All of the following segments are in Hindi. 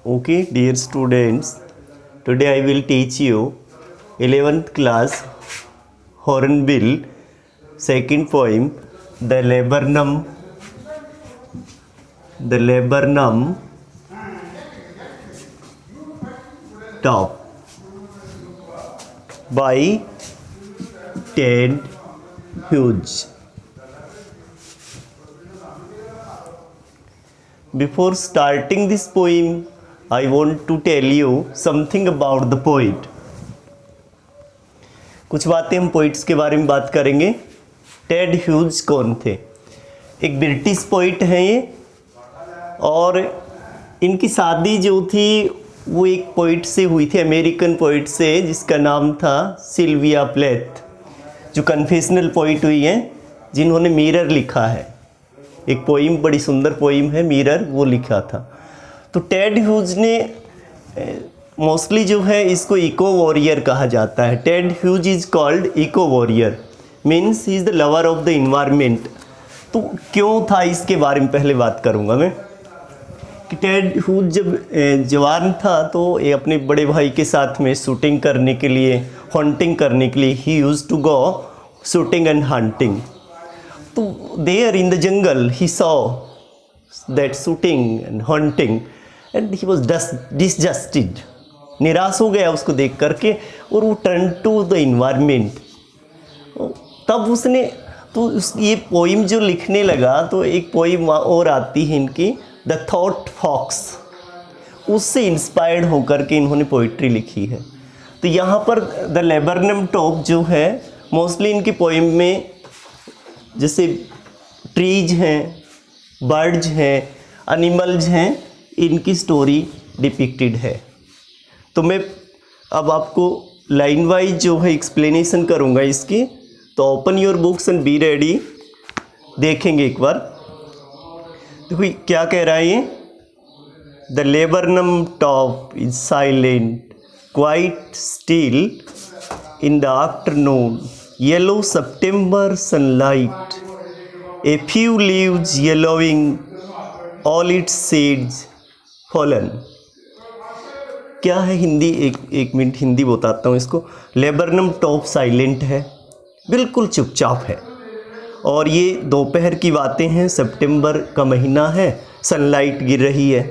Okay, dear students, today I will teach you 11th class Hornbill second poem, The Laburnum Top by Ted Hughes. Before starting this poem, I want to tell you something about the poet. कुछ बातें हम पोइट्स के बारे में बात करेंगे। टेड ह्यूज कौन थे? एक ब्रिटिश पोइट हैं ये, और इनकी शादी जो थी वो एक पोइट से हुई थी, अमेरिकन पोइट से, जिसका नाम था सिल्विया प्लेथ, जो कन्फेशनल पोइट हुई हैं, जिन्होंने मिरर लिखा है। एक पोइम, बड़ी सुंदर पोइम है मिरर, वो लिखा था। तो टेड ह्यूज ने मोस्टली जो है इसको इको वॉरियर कहा जाता है। Ted Hughes is called eco warrior, means he is the lover of the environment. तो क्यों था इसके बारे में पहले बात करूँगा मैं कि टेड ह्यूज जब जवान था तो ये अपने बड़े भाई के साथ में शूटिंग करने के लिए, हंटिंग करने के लिए, he used to go shooting and hunting. तो there in the jungle he saw that shooting and hunting and he was disgusted, निराश हो गया उसको देख करके, और वो टर्न टू द इन्वायरमेंट। तब उसने तो ये पोइम जो लिखने लगा, तो एक पोइम और आती है इनकी, द थॉट फॉक्स, उससे इंस्पायर्ड होकर के इन्होंने पोइट्री लिखी है। तो यहाँ पर द लेबरनम टॉप जो है, मोस्टली इनकी पोइम में जैसे ट्रीज हैं, बर्ड्स हैं, एनिमल्स हैं, इनकी स्टोरी डिपिक्टेड है। तो मैं अब आपको लाइन वाइज जो है एक्सप्लेनेशन करूँगा इसकी। तो open your books and be ready. देखेंगे एक बार, देखो क्या कह रहा है ये। The laburnum top is silent quite still in the afternoon, yellow September sunlight, a few leaves yellowing, all its seeds fallen। क्या है हिंदी, एक मिनट हिंदी बताता हूँ इसको। लेबरनम टॉप साइलेंट है, बिल्कुल चुपचाप है, और ये दोपहर की बातें हैं, सितंबर का महीना है, सनलाइट गिर रही है,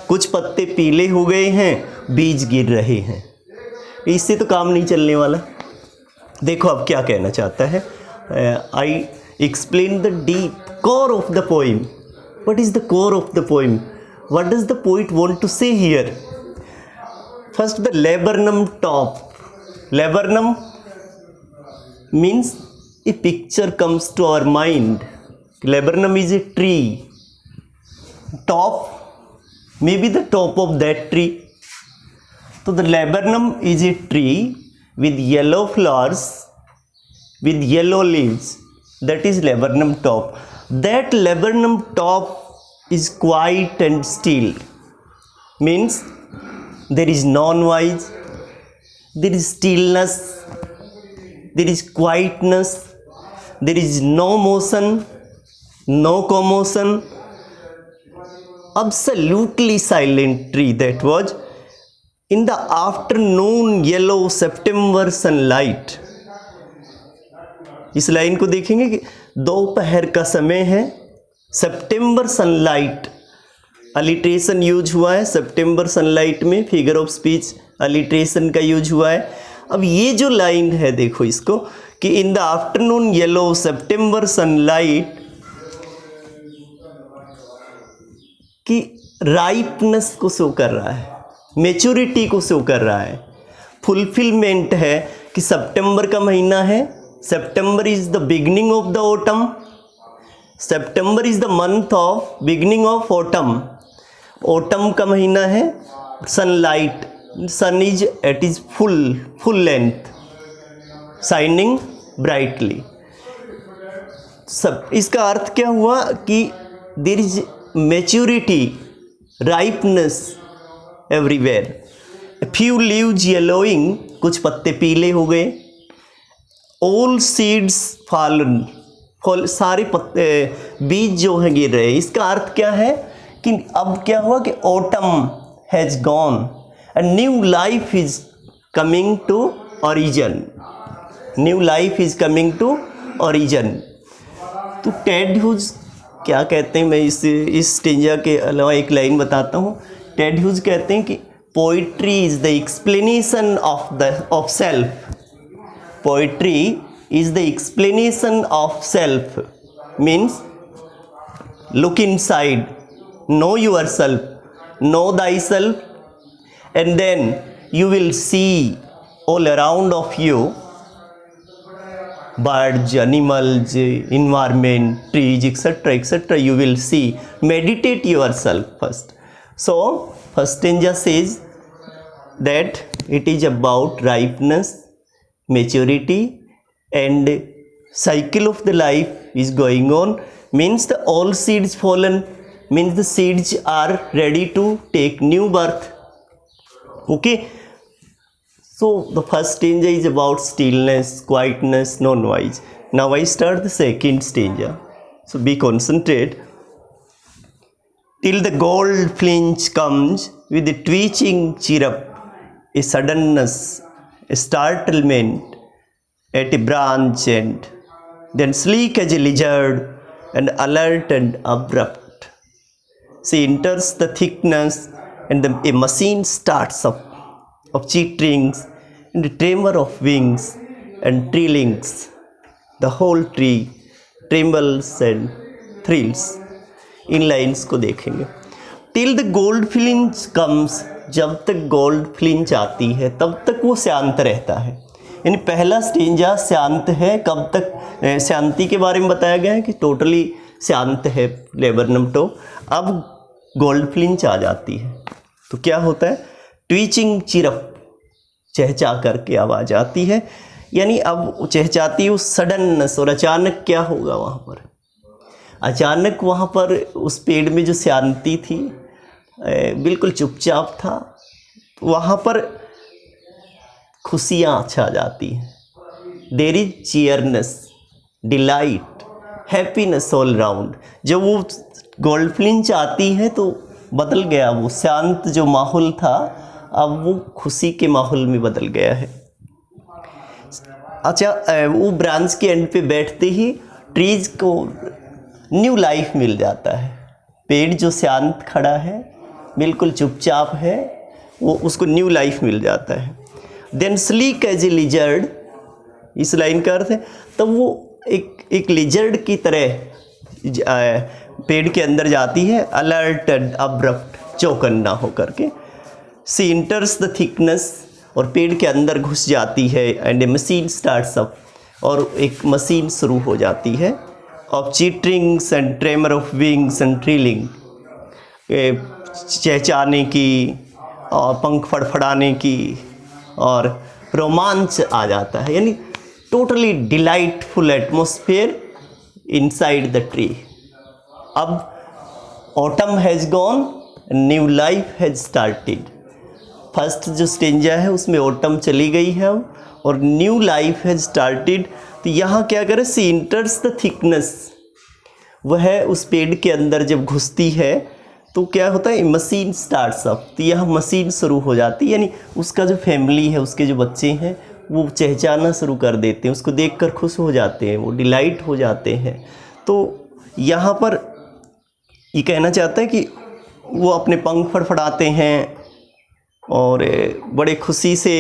कुछ पत्ते पीले हो गए हैं, बीज गिर रहे हैं। इससे तो काम नहीं चलने वाला। देखो अब क्या कहना चाहता है। I explain the deep core of the poem. What is the core of the poem? What does the poet want to say here? First, the laburnum top. Laburnum means a picture comes to our mind. Laburnum is a tree, top may be the top of that tree. तो the laburnum is a tree with yellow flowers, with yellow leaves, that is laburnum top. That laburnum top is quiet and still, means there is no noise, there is stillness, there is quietness, there is no motion, no commotion, absolutely silent tree that was in the afternoon yellow September sunlight। इस लाइन को देखेंगे कि दोपहर का समय है, सितंबर सनलाइट, अलिट्रेशन यूज हुआ है सितंबर सनलाइट में, फिगर ऑफ स्पीच अलिट्रेशन का यूज हुआ है। अब ये जो लाइन है देखो इसको, कि in the afternoon yellow September sunlight, कि राइपनेस को शो कर रहा है, मैच्योरिटी को शो कर रहा है, फुलफिलमेंट है कि सितंबर का महीना है, September is the beginning of the autumn, September is the month of beginning of autumn, autumn का महीना है, sunlight, sun is at its full length, shining brightly. सब इसका अर्थ क्या हुआ कि there is maturity, ripeness everywhere. Few leaves yellowing, कुछ पत्ते पीले हो गए, ऑल सीड्स फॉलन, सारे पत्ते बीज जो हैं गिर रहे। इसका अर्थ क्या है कि अब क्या हुआ कि autumn has gone and new life is coming to origin. New life is coming to origin. तो टेड ह्यूज क्या कहते हैं, मैं इस स्टेंजा के अलावा एक लाइन बताता हूँ. टेड ह्यूज कहते हैं कि poetry is the explanation of self. Poetry is the explanation of self. Means look inside, know yourself, know thyself, and then you will see all around of you birds, animals, environment, trees, etc., etc. You will see. Meditate yourself first. So first stanza says that it is about ripeness, maturity, and cycle of the life is going on. Means the all seeds fallen, means the seeds are ready to take new birth. Okay, so the first stanza is about stillness, quietness, no noise. Now I start the second stanza, so be concentrated. Till the gold flinch comes with a twitching chirrup, a suddenness, a startlement at a branch end, then sleek as a lizard and alert and abrupt. She enters the thickness and a machine starts up of chitterings and a tremor of wings and trillings. The whole tree trembles and thrills. In lines को देखेंगे. Till the gold flinch comes, जब तक गोल्ड फ्लिंच आती है तब तक वो शांत रहता है. यानी पहला स्टेंजा शांत है. कब तक शांति के बारे में बताया गया है कि टोटली शांत है लेबरनम-टो. अब गोल्ड फ्लिंच आ जाती है तो क्या होता है, ट्वीचिंग चिरप, चहचा करके आवाज़ आती है. यानी अब चहचाती है उस सडननेस. और अचानक क्या होगा वहाँ पर, अचानक वहाँ पर उस पेड़ में जो शांति थी, बिल्कुल चुपचाप था, वहाँ पर खुशियाँ छा जाती हैं. There is cheeriness, delight, happiness all round. जब वो गोल्ड फ्लिंच आती है तो बदल गया वो शांत जो माहौल था, अब वो खुशी के माहौल में बदल गया है. अच्छा, वो ब्रांच के एंड पे बैठते ही ट्रीज को न्यू लाइफ मिल जाता है. पेड़ जो शांत खड़ा है, बिल्कुल चुपचाप है, वो उसको न्यू लाइफ मिल जाता है. Then sleek as a lizard, इस लाइन का अर्थ है तब वो एक लिजर्ड की तरह पेड़ के अंदर जाती है. अलर्ट एंड अब्रप्ट, चौकन्ना होकर के. सी इंटर्स द थिकनेस, और पेड़ के अंदर घुस जाती है. And a machine starts up, और एक मशीन शुरू हो जाती है. Of chitterings and tremor of wings and trilling, चहचाने की और पंख फड़फड़ाने की और रोमांच आ जाता है. यानी totally delightful atmosphere inside the tree. अब autumn has gone, new life has started. First जो स्टेंजा है उसमें ऑटम चली गई है अब, और न्यू लाइफ हैज़ स्टार्टेड. तो यहाँ क्या करें, सी इंटर्स द थिकनेस, वह उस पेड़ के अंदर जब घुसती है तो क्या होता है, मशीन स्टार्ट्स अप. तो यहाँ मशीन शुरू हो जाती है. यानी उसका जो फैमिली है, उसके जो बच्चे हैं, वो चहचाना शुरू कर देते हैं, उसको देखकर खुश हो जाते हैं, वो डिलाइट हो जाते हैं. तो यहाँ पर ये कहना चाहता है कि वो अपने पंख फड़फड़ाते हैं और बड़े खुशी से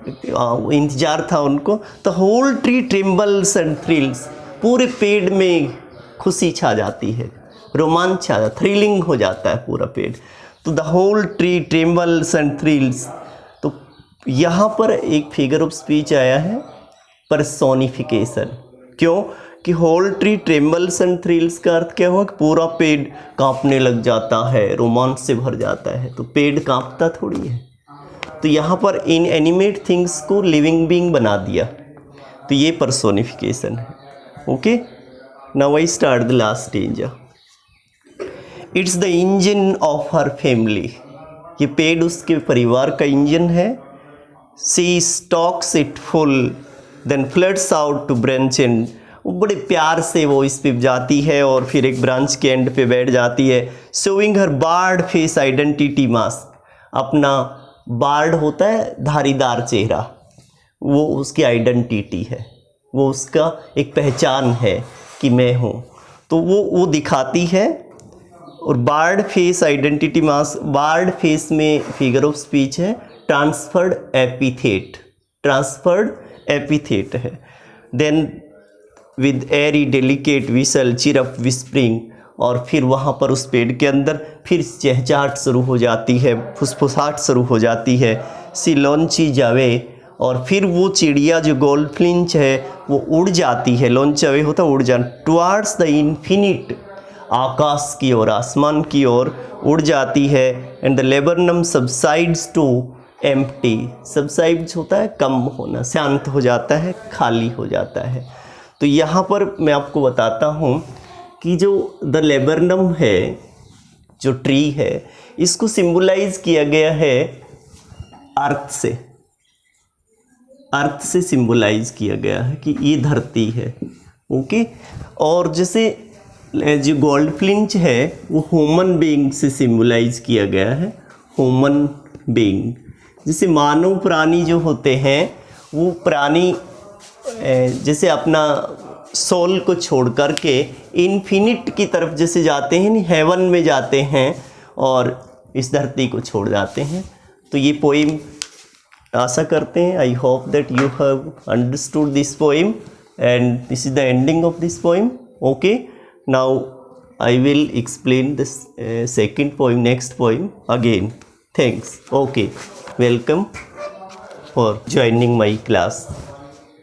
इंतज़ार था उनको. तो whole tree trembles and thrills, पूरे पेड़ में खुशी छा जाती है, रोमांच छा जाता, थ्रिलिंग हो जाता है पूरा पेड़. तो the whole tree trembles and thrills. तो यहाँ पर एक फिगर ऑफ स्पीच आया है, पर्सोनिफिकेशन. क्यों कि whole tree trembles and thrills का अर्थ क्या हुआ कि पूरा पेड़ कांपने लग जाता है, रोमांच से भर जाता है. तो पेड़ कांपता थोड़ी है. तो यहाँ पर इन एनिमेट थिंग्स को लिविंग बीइंग बना दिया. तो ये पर्सोनिफिकेशन है. Okay, now I start the last stanza. It's the engine of her family. ये पेड़ उसके परिवार का इंजन है. She stokes it full then floods out to branch end. वो बड़े प्यार से वो इस पे जाती है और फिर एक ब्रांच के एंड पे बैठ जाती है. Showing her barred face identity mask. अपना बार्ड होता है धारीदार चेहरा, वो उसकी आइडेंटिटी है, वो उसका एक पहचान है कि मैं हूँ, तो वो दिखाती है। और barred face identity mask, barred face में फिगर ऑफ स्पीच है ट्रांसफर्ड एपिथेट, ट्रांसफर्ड एपिथेट है। Then with airy delicate whistle chirp whispering, और फिर वहाँ पर उस पेड़ के अंदर फिर चहचहाट शुरू हो जाती है, फुसफुसाहट शुरू हो जाती है, सिलोंची जावे, और फिर वो चिड़िया जो गोल्डफिंच है वो उड़ जाती है, लॉन्च अवे होता है उड़ जाना, टुवार्ड्स द इन्फिनिट, आकाश की ओर, आसमान की ओर उड़ जाती है। And the laburnum subsides to empty, subsides होता है कम होना, शांत हो जाता है, खाली हो जाता है। तो यहाँ पर मैं आपको बताता हूँ कि जो द लेबरनम है, जो ट्री है, इसको सिंबलाइज किया गया है अर्थ से, अर्थ से सिंबलाइज किया गया है कि ये धरती है। ओके, और जैसे जो गोल्डफिंच है वो ह्यूमन बीइंग से सिंबलाइज किया गया है, ह्यूमन बीइंग। जैसे मानव प्राणी जो होते हैं वो प्राणी जैसे अपना सोल को छोड़ कर के इन्फिनिट की तरफ जैसे जाते हैं, हेवन में जाते हैं और इस धरती को छोड़ जाते हैं। तो ये पोइम आशा करते हैं, I hope that you have understood this poem and this is the ending of this poem. Okay, now I will explain this second poem, next poem again. Thanks. Okay, welcome for joining my class.